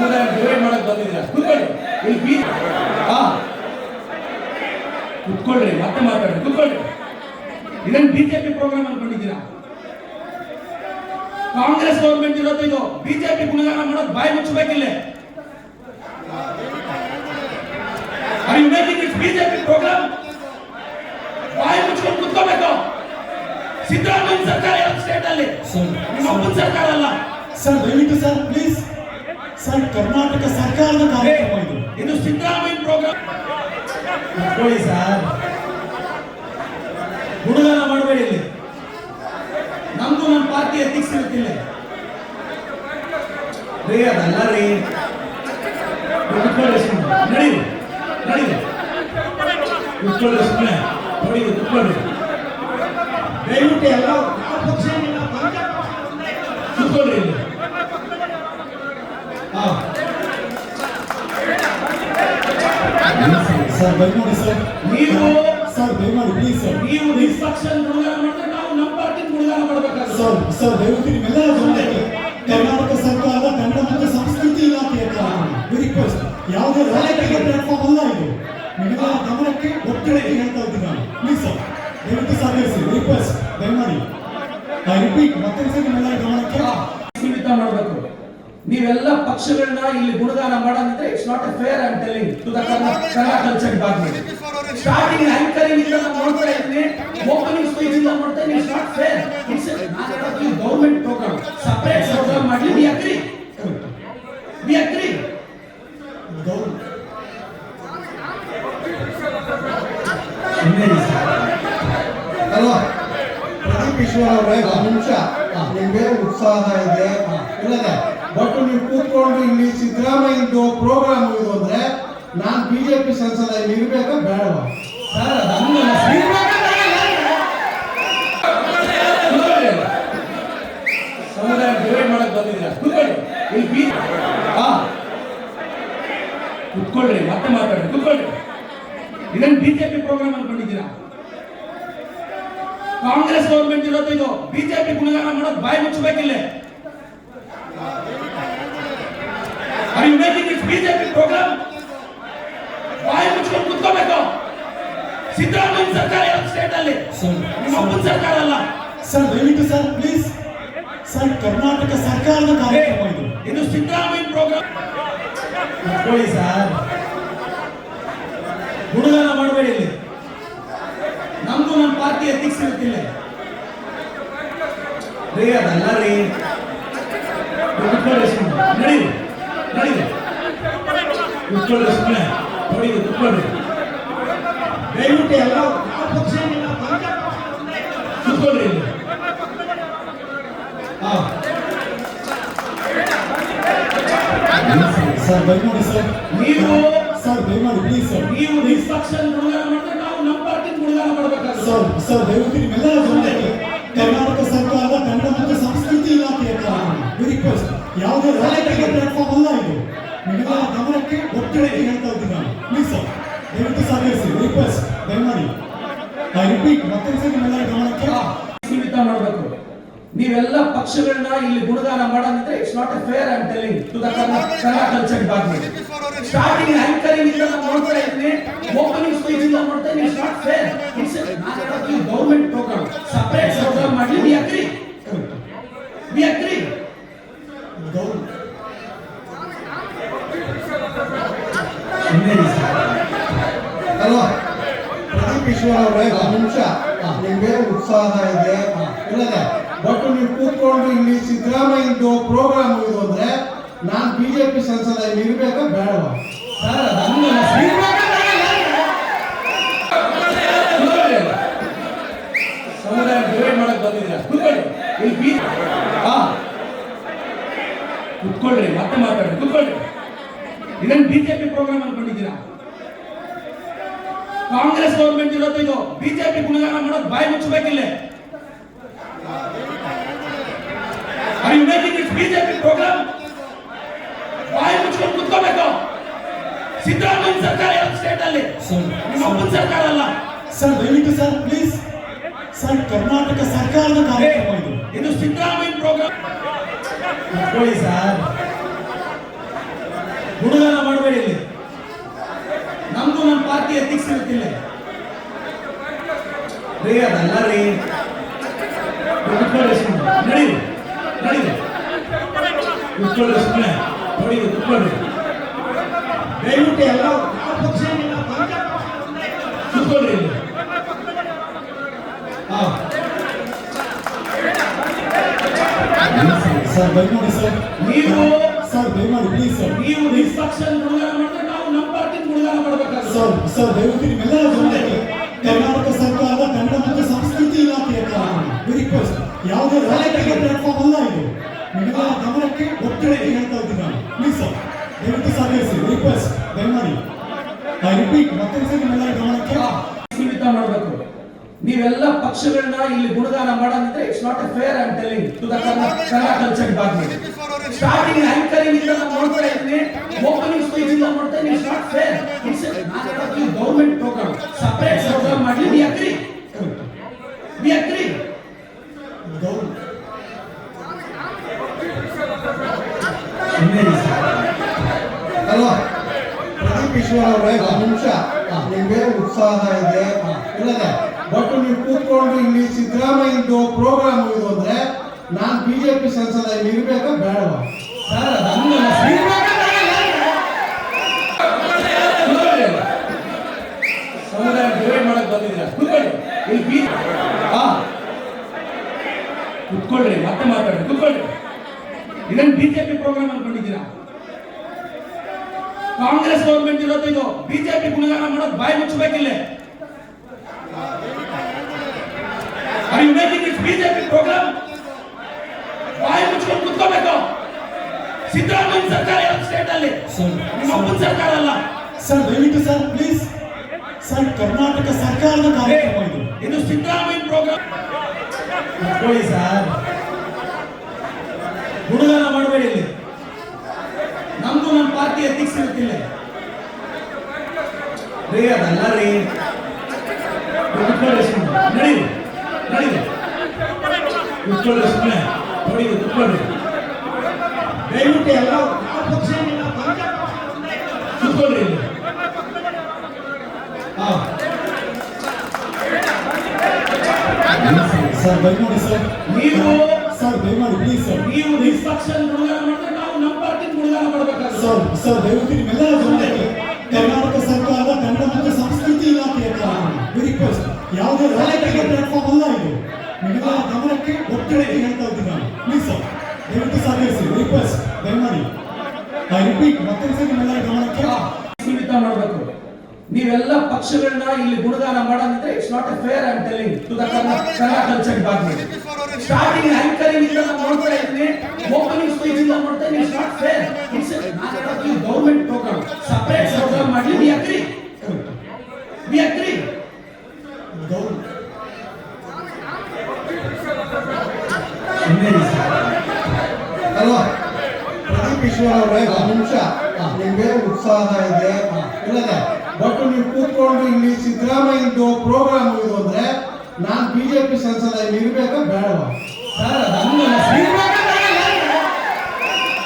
ಸಮುದಾಯ ಡಿವೈಡ್ ಮಾಡಕ್ ಬಂದಿದ್ದೀರಾ? ಕೂತ್ಕೊಳ್ಳಿ. ಇಲ್ಲಿ ಕೂತ್ಕೊಳ್ರಿ, ಮತ್ತೆ ಮಾತಾಡ್ರಿ. ಕೂತ್ಕೊಳ್ಳಿ. ಇದನ್ನ ಬಿಜೆಪಿ ಪ್ರೋಗ್ರಾಮ್ ಅನ್ಕೊಂಡಿದ್ದೀರಾ? ಕಾಂಗ್ರೆಸ್ ಗೌರ್ಮೆಂಟ್ ಇರೋದು ಇದು. ಬಿಜೆಪಿ ಗುಣಗಾನ ಮಾಡೋದು ಬಾಯಿ ಮುಚ್ಚಬೇಕಿಲ್ಲ. Are you making it BJP program? ಬಾಯಿ ಮುಚ್ಕೊಂಡು ಕೂತ್ಕೋಬೇಕು. ಸಿದ್ದರಾಮಯ್ಯ ಸರ್ಕಾರ ಇರೋ ಸ್ಟೇಟ್ ಅಲ್ಲಿ ನಿಮ್ಮ ಅಪ್ಪನ ಸರ್ಕಾರ ಅಲ್ಲ ಸರ್. ದಯವಿಟ್ಟು ಸರ್ ಪ್ಲೀಸ್ ಸರ್, ಕರ್ನಾಟಕ ಸರ್ಕಾರದ ಕಾರ್ಯಕ್ರಮ ಇದು. ಇದು ಸಿದ್ದರಾಮಯ್ಯ ಪ್ರೋಗ್ರಾಮ್. ಕೂತ್ಕೊಳ್ಳಿ ಸರ್, ಗುಣಗಾನ ಮಾಡಬೇಡಿ. ಇಲ್ಲಿ ನಮ್ದು ನಮ್ಮ ಪಾರ್ಟಿ ಎಥಿಕ್ಸ್ ಇರುತ್ತಿಲ್ಲ ರೀ. ಅದಲ್ಲ ರೀ. ಕೂತ್ಕೊಳ್ಳಿ, ನಡಿ ನಡಿ, ಕೂತ್ಕೊಳ್ಳಿ, ಸುಮ್ಮನೆ ನೋಡಿ. ಕೂತ್ಕೊಳ್ಳಿ, ದಯವಿಟ್ಟು ಎಲ್ಲ ಕೂತ್ಕೊಳ್ಳಿ. ಇಲ್ಲಿ ಸರ್ ದಯಮಾಡಿ ಸರ್, ನೀವು ಸರ್ ದಯಮಾಡಿ ಪ್ಲೀಸ್ ಸರ್, ನೀವು ನಿಷ್ಪಕ್ಷ ಗುಣಗಾನ ಮಾಡಿದ್ರೆ ನಾವು ನಮ್ಮ ಪಾರ್ಟಿ ಗುಣಗಾನ ಮಾಡಬೇಕಾಗುತ್ತೆ. ಸರ್ ಸರ್ ದಯವಿಟ್ಟು ನಿಮ್ಮೆಲ್ಲರ ಗಮನಕ್ಕೆ ಕರ್ನಾಟಕ ಸರ್ಕಾರದ ಕನ್ನಡ ಮತ್ತು ಸಂಸ್ಕೃತಿ ಇಲಾಖೆಯ ರಿಕ್ವೆಸ್ಟ್. ಯಾವುದೇ ರಾಜಕೀಯ ಪ್ಲಾಟ್ಫಾರ್ಮ್ ಅಲ್ಲ ಇದು. ನಿಮ್ಮೆಲ್ಲರ ಗಮನಕ್ಕೆ ಒತ್ತಡಕ್ಕೆ ಹೇಳ್ತಾ ಇದ್ದೀನಿ ನಾನು. ಪ್ಲೀಸ್ ಸರ್ ದಯವಿಟ್ಟು ಸಹಕರಿಸಿ. ರಿಕ್ವೆಸ್ಟ್ ದಯಮಾಡಿ. ಐ ರಿಪೀಟ್, ಮತ್ತೊಂದ್ಸರಿ ನಿಮ್ಮೆಲ್ಲರ ಗಮನಕ್ಕೆ ಸೀಮಿತ ಮಾಡಬೇಕು. ನೀವೆಲ್ಲ ಪಕ್ಷಗಳನ್ನ ಇಲ್ಲಿ ಗುಣಗಾನ ಮಾಡೋದಿದ್ರೆ it's not a fair. I am telling to the Kannada culture department. Starting anchoring ಇಂದ ನಾನು ನೋಡ್ತಾ ಇದ್ದೀನಿ, ಓಪನಿಂಗ್ ಸ್ಪೀಚ್ ಇಂದ ನೋಡ್ತಾ ಇದ್ದೀನಿ. It's not fair. It's government programme, separate programme ಮಾಡಿ. We agree, we agree. ಅಲ್ವಾ ಪ್ರದೀಪ್ ಈಶ್ವರ್ ಅವರೇ, ಒಂದು ನಿಮಿಷ. ನಿಮ್ಗೆ ಉತ್ಸಾಹ ಇದೆ ಇಲ್ಲದೆ, ಬಟ್ ನೀವು ಕೂತ್ಕೊಂಡು ಇಲ್ಲಿ ಸಿದ್ದರಾಮಯ್ಯದು ಪ್ರೋಗ್ರಾಮ್ ಇದು ಅಂದ್ರೆ ನಾನು ಬಿಜೆಪಿ ಸಂಸದ ಇಲ್ಲಿ ಇರ್ಬೇಕಾ ಬೇಡವಾ? ಸರ್ ಸಮುದಾಯ ಡಿವೈಡ್ ಮಾಡಕ್ ಬಂದಿದ್ದೀರಾ? ಕೂತ್ಕೊಳ್ಳಿ. ಇಲ್ಲಿ ಕೂತ್ಕೊಳ್ರಿ, ಮತ್ತೆ ಮಾತಾಡ್ರಿ. ಕೂತ್ಕೊಳ್ಳಿ. ಇದನ್ನ ಬಿಜೆಪಿ ಪ್ರೋಗ್ರಾಮ್ ಅನ್ಕೊಂಡಿದ್ದೀರಾ? ಕಾಂಗ್ರೆಸ್ ಗೌರ್ಮೆಂಟ್ ಇರೋದು ಇದು. ಬಿಜೆಪಿ ಗುಣಗಾನ ಮಾಡೋದು ಬಾಯಿ ಮುಚ್ಚಬೇಕಿಲ್ಲ. Are you making it BJP program? ಬಾಯಿ ಮುಚ್ಕೊಂಡು ಕೂತ್ಕೋಬೇಕು. ಸಿದ್ದರಾಮಯ್ಯ ಸರ್ಕಾರ ಇರೋ ಸ್ಟೇಟ್ ಅಲ್ಲಿ ನಿಮ್ಮ ಅಪ್ಪನ ಸರ್ಕಾರ ಅಲ್ಲ ಸರ್. ದಯವಿಟ್ಟು ಸರ್ ಪ್ಲೀಸ್ ಸರ್, ಕರ್ನಾಟಕ ಸರ್ಕಾರದ ಕಾರ್ಯಕ್ರಮ ಇದು. ಇದು ಸಿದ್ದರಾಮಯ್ಯ ಪ್ರೋಗ್ರಾಮ್. ಕೂತ್ಕೊಳ್ಳಿ ಸರ್, ಗುಣಗಾನ ಮಾಡಬೇಡಿ. ಇಲ್ಲಿ ನಮ್ದು ನಮ್ಮ ಪಾರ್ಟಿ ಎಥಿಕ್ಸ್ ಇರುತ್ತಿಲ್ಲ ರೀ. ಅದಲ್ಲ ರೀ. ಕೂತ್ಕೊಳ್ಳಿ, ನಡಿ ನಡಿ, ಕೂತ್ಕೊಳ್ಳಿ, ಸುಮ್ಮನೆ ನೋಡಿ. ಕೂತ್ಕೊಳ್ಳಿ, ದಯವಿಟ್ಟು ಎಲ್ಲ ಕೂತ್ಕೊಳ್ಳಿ. ಇಲ್ಲಿ ಸರ್ ದಯಮಾಡಿ ಸರ್, ನೀವು ಸರ್ ದಯಮಾಡಿ ಪ್ಲೀಸ್ ಸರ್, ನೀವು ನಿಷ್ಪಕ್ಷ ಗುಣಗಾನ ಮಾಡಿದ್ರೆ ನಾವು ನಮ್ಮ ಪಾರ್ಟಿ ಗುಣಗಾನ ಮಾಡಬೇಕಾಗುತ್ತೆ. ಸರ್ ಸರ್ ದಯವಿಟ್ಟು ನಿಮ್ಮೆಲ್ಲರ ಗಮನಕ್ಕೆ ಕರ್ನಾಟಕ ಸರ್ಕಾರದ ಕನ್ನಡ ಮತ್ತು ಸಂಸ್ಕೃತಿ ಇಲಾಖೆಯ ರಿಕ್ವೆಸ್ಟ್. ಯಾವುದೇ ರಾಜಕೀಯ ಪ್ಲಾಟ್ಫಾರ್ಮ್ ಅಲ್ಲ ಇದು. ನಿಮ್ಮೆಲ್ಲರ ಗಮನಕ್ಕೆ ಒತ್ತಡಕ್ಕೆ ಹೇಳ್ತಾ ಇದ್ದೀನಿ ನಾನು. ಪ್ಲೀಸ್ ಸರ್ ದಯವಿಟ್ಟು ಸಹಕರಿಸಿ. ರಿಕ್ವೆಸ್ಟ್ ದಯಮಾಡಿ. ಐ ರಿಪೀಟ್, ಮತ್ತೊಂದ್ಸರಿ ನಿಮ್ಮೆಲ್ಲರ ಗಮನಕ್ಕೆ ಸೀಮಿತ ಮಾಡಬೇಕು. ನೀವೆಲ್ಲ ಪಕ್ಷಗಳನ್ನ ಇಲ್ಲಿ ಗುಣಗಾನ ಮಾಡೋದಿದ್ರೆ it's not a fair. I am telling to the Kannada culture department. Starting anchoring ಇಂದ ನಾನು ನೋಡ್ತಾ ಇದ್ದೀನಿ, ಓಪನಿಂಗ್ ಸ್ಪೀಚ್ ಇಂದ ನೋಡ್ತಾ ಇದ್ದೀನಿ. It's not fair. It's government programme, separate programme ಮಾಡಿ. We agree, we agree. ಅಲ್ವಾ ಪ್ರದೀಪ್ ಈಶ್ವರ್ ಅವರೇ, ಒಂದು ನಿಮಿಷ. ನಿಮ್ಗೆ ಉತ್ಸಾಹ ಇದೆ ಇಲ್ಲದೆ, ಬಟ್ ನೀವು ಕೂತ್ಕೊಂಡು ಇಲ್ಲಿ ಸಿದ್ದರಾಮಯ್ಯದು ಪ್ರೋಗ್ರಾಮ್ ಇದು ಅಂದ್ರೆ ನಾನು ಬಿಜೆಪಿ ಸಂಸದ ಇಲ್ಲಿ ಇರ್ಬೇಕಾ ಬೇಡವಾ? ಸರ್ ಸಮುದಾಯ ಡಿವೈಡ್ ಮಾಡಕ್ ಬಂದಿದ್ದೀರಾ? ಕೂತ್ಕೊಳ್ಳಿ. ಇಲ್ಲಿ ಕೂತ್ಕೊಳ್ರಿ, ಮತ್ತೆ ಮಾತಾಡ್ರಿ. ಕೂತ್ಕೊಳ್ಳಿ. ಇದನ್ನ ಬಿಜೆಪಿ ಪ್ರೋಗ್ರಾಮ್ ಅನ್ಕೊಂಡಿದ್ದೀರಾ? ಕಾಂಗ್ರೆಸ್ ಗೌರ್ಮೆಂಟ್ ಇರೋದು ಇದು. ಬಿಜೆಪಿ ಗುಣಗಾನ ಮಾಡೋದು ಬಾಯಿ ಮುಚ್ಚಬೇಕಿಲ್ಲ. Are you making it BJP program? ಬಾಯಿ ಮುಚ್ಕೊಂಡು ಕೂತ್ಕೋಬೇಕು. ಸಿದ್ದರಾಮಯ್ಯ ಸರ್ಕಾರ ಇರೋ ಸ್ಟೇಟ್ ಅಲ್ಲಿ ನಿಮ್ಮ ಅಪ್ಪನ ಸರ್ಕಾರ ಅಲ್ಲ ಸರ್. ದಯವಿಟ್ಟು ಸರ್ ಪ್ಲೀಸ್ ಸರ್, ಕರ್ನಾಟಕ ಸರ್ಕಾರದ ಕಾರ್ಯಕ್ರಮ ಇದು. ಇದು ಸಿದ್ದರಾಮಯ್ಯ ಪ್ರೋಗ್ರಾಮ್. ಕೂತ್ಕೊಳ್ಳಿ ಸರ್, ಗುಣಗಾನ ಮಾಡಬೇಡಿ ಇಲ್ಲಿ. ನಮ್ದು ನಮ್ಮ ಪಾರ್ಟಿ ಎಥಿಕ್ಸ್ ಇರುತ್ತಿಲ್ಲ ರೀ, ಅದಲ್ಲ ರೀ. ಕುತ್ಕೊಳ್ಳಿ ಸುಮ್ಮನೆ, ನಡೀರಿ ನಡೀರಿ, ಕುತ್ಕೊಳ್ಳಿ ಸುಮ್ಮನೆ, ನೋಡಿ ಕುತ್ಕೊಳ್ಳಿ. ದಯವಿಟ್ಟು ಎಲ್ಲ ಕುತ್ಕೊಳ್ಳಿ ಇಲ್ಲಿ. ಹಾ, ಸರ್ ದಯಮಾಡಿ ಸರ್, ನೀವು ಸರ್ ದಯಮಾಡಿ ಪ್ಲೀಸ್ ಸರ್, ನೀವು ನಿಷ್ಪಕ್ಷನ್ ಗುಣಗಾನ ಮಾಡಿದ್ರೆ ನಾವು ನಮ್ಮ ಪಾರ್ಟಿ ಗುಣಗಾನ ಮಾಡಬೇಕಾಗುತ್ತೆ. ಸರ್ ಸರ್ ದಯವಿಟ್ಟು ನಿಮ್ಮೆಲ್ಲರ ಗಮನಕ್ಕೆ ಕರ್ನಾಟಕ ಸರ್ಕಾರದ ಕನ್ನಡ ಮತ್ತು ಸಂಸ್ಕೃತಿ ಇಲಾಖೆಯ ರಿಕ್ವೆಸ್ಟ್, ಯಾವುದೇ ರಾಜಕೀಯ ಪ್ಲಾಟ್ಫಾರ್ಮ್ ಅಲ್ಲ ಇದು. ನಿಮ್ಮೆಲ್ಲರ ಗಮನಕ್ಕೆ ಒತ್ತಡಕ್ಕೆ ಹೇಳ್ತಾ ಇದ್ದೀನಿ ನಾನು. ಪ್ಲೀಸ್ ಸರ್ ದಯವಿಟ್ಟು ಸಹಕರಿಸಿ, ರಿಕ್ವೆಸ್ಟ್ ದಯಮಾಡಿ. ಐ ರಿಪೀಟ್, ಮತ್ತೊಂದ್ಸರಿ ನಿಮ್ಮೆಲ್ಲರ ಗಮನಕ್ಕೆ ಸೀಮಿತ ಮಾಡಬೇಕು. ನೀವೆಲ್ಲ ಪಕ್ಷಗಳನ್ನ ಇಲ್ಲಿ ಗುಣಗಾನ ಮಾಡಂದ್ರೆ it's not a fair. I am telling to the Kannada culture department. Starting anchoring ಇಂದ ನಾನು ನೋಡ್ತಾ ಇದ್ದೀನಿ, ಓಪನಿಂಗ್ ಸ್ಪೀಚ್ ಇಂದ ನೋಡ್ತಾ ಇದ್ದೀನಿ. It's not fair. ಇಟ್ಸ್ ನಾನು ಹೇಳೋದು ಗವರ್ನಮೆಂಟ್ ಪ್ರೋಗ್ರಾಮ್, ಸಪರೇಟ್ ಪ್ರೋಗ್ರಾಮ್ ಮಾಡಿ. We agree, we agree. ಅಲ್ವಾ ಪ್ರದೀಪ್ ಈಶ್ವರ್ ಅವರೇ, ಒಂದು ನಿಮಿಷ. ನಿಮ್ಗೆ ಉತ್ಸಾಹ ಇದೆ ಇಲ್ಲದೆ, ಬಟ್ ನೀವು ಕೂತ್ಕೊಂಡು ಇಲ್ಲಿ ಸಿದ್ದರಾಮಯ್ಯದು ಪ್ರೋಗ್ರಾಮ್ ಇದು ಅಂದ್ರೆ ನಾನ್ ಬಿಜೆಪಿ ಸಂಸದ ಇಲ್ಲಿ ಇರ್ಬೇಕಾ ಬೇಡವಾ? ಸರ್ ಅದನ್ನ ಸಮುದಾಯ ಡಿವೈಡ್ ಮಾಡಕ್ ಬಂದಿದ್ದೀರಾ. ಕೂತ್ಕೊಳ್ಳಿ ಇಲ್ಲಿ. ಹಾ, ಕುತ್ಕೊಳ್ರಿ, ಮತ್ತೆ ಮಾತಾಡ್ರಿ, ಕುತ್ಕೊಳ್ರಿ. ಇದನ್ನ ಬಿಜೆಪಿ ಪ್ರೋಗ್ರಾಮ್ ಅನ್ಕೊಂಡಿದ್ದೀರಾ? ಕಾಂಗ್ರೆಸ್ ಗೌರ್ಮೆಂಟ್ ಇರೋದು ಇದು. ಬಿಜೆಪಿ ಗುಣಗಾನ ಮಾಡೋದು ಬಾಯಿ ಮುಚ್ಚಬೇಕಿಲ್ಲ. Are you making it BJP program? ಬಾಯಿ ಮುಚ್ಕೊಂಡು ಕುತ್ಕೋಬೇಕು. ಸಿದ್ದರಾಮಯ್ಯ ಸರ್ಕಾರ ಇರೋ ಸ್ಟೇಟ್ ಅಲ್ಲಿ, ನಿಮ್ಮ ಅಪ್ಪನ ಸರ್ಕಾರ ಅಲ್ಲ. ಸರ್ ದಯವಿಟ್ಟು ಸರ್ ಪ್ಲೀಸ್ ಸರ್, ಕರ್ನಾಟಕ ಸರ್ಕಾರದ ಕಾರ್ಯಕ್ರಮ ಇದು. ಇದು ಸಿದ್ದರಾಮಯ್ಯ ಪ್ರೋಗ್ರಾಮ್. ಕುತ್ಕೊಳ್ಳಿ ಸರ್, ಗುಣಗಾನ ಮಾಡಬೇಡಿ ಇಲ್ಲಿ. ನಮ್ದು ನಮ್ಮ ಪಾರ್ಟಿ ಎಥಿಕ್ಸ್ ಇರುತ್ತಿಲ್ಲ ರೀ, ಅದಲ್ಲ ರೀ. ಕುತ್ಕೊಳ್ಳಿ ಸುಮ್ಮನೆ, ನಡೀರಿ ನಡೀರಿ, ಕುತ್ಕೊಳ್ಳಿ ಸುಮ್ಮನೆ, ನೋಡಿ ಕುತ್ಕೊಳ್ಳಿ. ದಯವಿಟ್ಟು ಎಲ್ಲ ಕುತ್ಕೊಳ್ಳಿ ಇಲ್ಲಿ. ಹಾ, ಸರ್ ದಯಮಾಡಿ ಸರ್, ನೀವು ಸರ್ ದಯಮಾಡಿ ಪ್ಲೀಸ್ ಸರ್, ನೀವು ನಿಷ್ಪಕ್ಷನ್ ಗುಣಗಾನ ಮಾಡಿದ್ರೆ ನಾವು ನಮ್ಮ ಪಾರ್ಟಿ ಗುಣಗಾನ ಮಾಡಬೇಕಾಗುತ್ತೆ. ಸರ್ ಸರ್ ದಯವಿಟ್ಟು ನಿಮ್ಮೆಲ್ಲರ ಗಮನಕ್ಕೆ ಕರ್ನಾಟಕ ಸರ್ಕಾರದ ಕನ್ನಡ ಮತ್ತು ಸಂಸ್ಕೃತಿ ಇಲಾಖೆಯ ರಿಕ್ವೆಸ್ಟ್, ಯಾವುದೇ ರಾಜಕೀಯ ಪ್ಲಾಟ್ಫಾರ್ಮ್ ಅಲ್ಲ ಇದು. ನಿಮ್ಮೆಲ್ಲರ ಗಮನಕ್ಕೆ ಒತ್ತಡಕ್ಕೆ ಹೇಳ್ತಾ ಇದ್ದೀನಿ ನಾನು. ಪ್ಲೀಸ್ ಸರ್ ದಯವಿಟ್ಟು ಸಹಕರಿಸಿ, ರಿಕ್ವೆಸ್ಟ್ ದಯಮಾಡಿ. ಐ ರಿಪೀಟ್, ಮತ್ತೊಂದ್ಸರಿ ನಿಮ್ಮೆಲ್ಲರ ಗಮನಕ್ಕೆ ಸೀಮಿತ ಮಾಡಬೇಕು. ನೀವೆಲ್ಲ ಪಕ್ಷಗಳನ್ನ ಇಲ್ಲಿ ಗುಣಗಾನ ಮಾಡಂದ್ರೆ it's not a fair. I am telling to the Kannada culture department. Starting anchoring ಇಂದ ನಾನು ನೋಡ್ತಾ ಇದ್ದೀನಿ, ಓಪನಿಂಗ್ ಸ್ಪೀಚ್ ಇಂದ ನೋಡ್ತಾ ಇದ್ದೀನಿ. It's not fair. ಇಟ್ಸ್ ನಾನು ಹೇಳೋದು ಗವರ್ನಮೆಂಟ್ ಪ್ರೋಗ್ರಾಮ್, ಸಪರೇಟ್ ಪ್ರೋಗ್ರಾಮ್ ಮಾಡಿ. We agree, we agree. ಅಲ್ವಾ ಪ್ರದೀಪ್ ಈಶ್ವರ್ ಅವರೇ, ಒಂದು ನಿಮಿಷ. ನಿಮ್ಗೆ ಉತ್ಸಾಹ ಇದೆ ಇಲ್ಲದೆ, ಬಟ್ ನೀವು ಕೂತ್ಕೊಂಡು ಇಲ್ಲಿ ಸಿದ್ದರಾಮಯ್ಯದು ಪ್ರೋಗ್ರಾಮ್ ಇದು ಅಂದ್ರೆ ನಾನ್ ಬಿಜೆಪಿ ಸಂಸದ ಇಲ್ಲಿ ಇರ್ಬೇಕಾ ಬೇಡವಾ? ಸರ್ ಅದನ್ನ